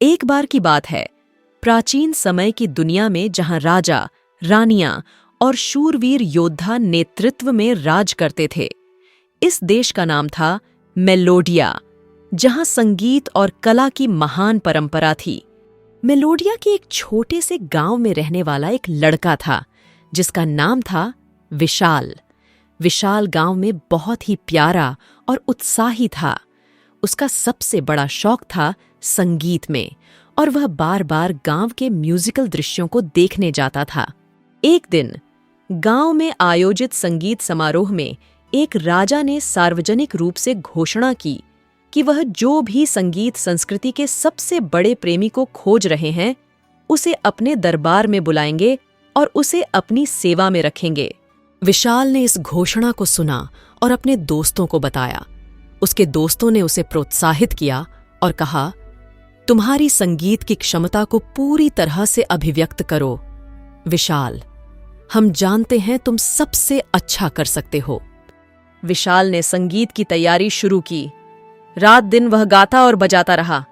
एक बार की बात है, प्राचीन समय की दुनिया में जहां राजा, रानियां और शूरवीर योद्धा नेतृत्व में राज करते थे। इस देश का नाम था मेलोडिया, जहां संगीत और कला की महान परंपरा थी। मेलोडिया के एक छोटे से गांव में रहने वाला एक लड़का था, जिसका नाम था विशाल। विशाल गांव में बहुत ही प्यारा और उत्साही था। उसका सबसे बड़ा शौक था संगीत में, और वह बार-बार गांव के म्यूजिकल दृश्यों को देखने जाता था। एक दिन गांव में आयोजित संगीत समारोह में एक राजा ने सार्वजनिक रूप से घोषणा की कि वह जो भी संगीत संस्कृति के सबसे बड़े प्रेमी को खोज रहे हैं, उसे अपने दरबार में बुलाएंगे और उसे अपनी सेवा में रखेंगे। विशाल ने इस घोषणा को सुना और अपने दोस्तों को बताया। उसके दोस्तों ने उसे प्रोत्साहित किया और कहा, तुम्हारी संगीत की क्षमता को पूरी तरह से अभिव्यक्त करो विशाल, हम जानते हैं तुम सबसे अच्छा कर सकते हो। विशाल ने संगीत की तैयारी शुरू की। रात दिन वह गाता और बजाता रहा।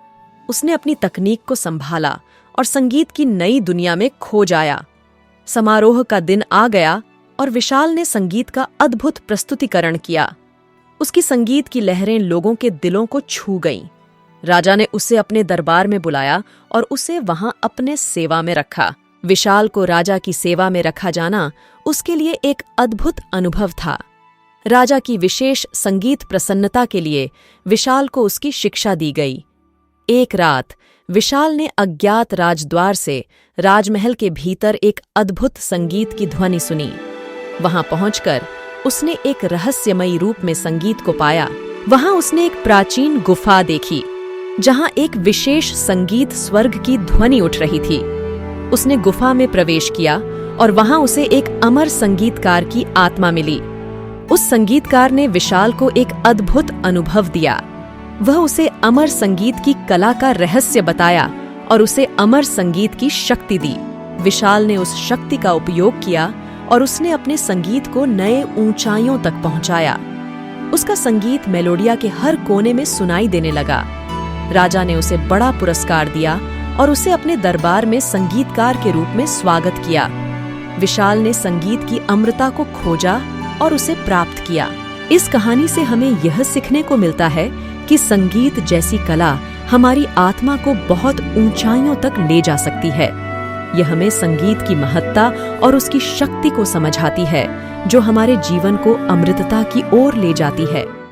उसने अपनी तकनीक को संभाला और संगीत की नई दुनिया में खो जाया। समारोह का दिन आ गया और विशाल ने संगीत का अद्भुत प्रस्तुतिकरण किया। उसकी संगीत की लहरें लोगों के दिलों को छू गईं। राजा ने उसे अपने दरबार में बुलाया और उसे वहां अपने सेवा में रखा। विशाल को राजा की सेवा में रखा जाना उसके लिए एक अद्भुत अनुभव था। राजा की विशेष संगीत प्रसन्नता के लिए विशाल को उसकी शिक्षा दी गई। एक रात विशाल ने अज्ञात राजद्वार से राजमहल के भीतर एक अद्भुत संगीत की ध्वनि सुनी। वहां पहुंचकर उसने एक रहस्यमयी रूप में संगीत को पाया। वहां उसने एक प्राचीन गुफा देखी, जहां एक विशेष संगीत स्वर्ग की ध्वनि उठ रही थी। उसने गुफा में प्रवेश किया और वहां उसे एक अमर संगीतकार की आत्मा मिली। उस संगीतकार ने विशाल को एक अद्भुत अनुभव दिया। वह उसे अमर संगीत की कला का रहस्य बताया और उसे अमर संगीत की शक्ति दी। विशाल ने उस शक्ति का उपयोग किया और उसने अपने संगीत को नए ऊंचाइयों तक पहुंचाया। उसका संगीत मेलोडिया के हर कोने में सुनाई देने लगा। राजा ने उसे बड़ा पुरस्कार दिया और उसे अपने दरबार में संगीतकार के रूप में स्वागत किया। विशाल ने संगीत की अमृता को खोजा और उसे प्राप्त किया। इस कहानी से हमें यह सीखने को मिलता है कि संगीत जैसी कला हमारी आत्मा को बहुत ऊंचाइयों तक ले जा सकती है। यह हमें संगीत की महत्ता और उसकी शक्ति को समझाती है, जो हमारे जीवन को अमृतता की ओर ले जाती है।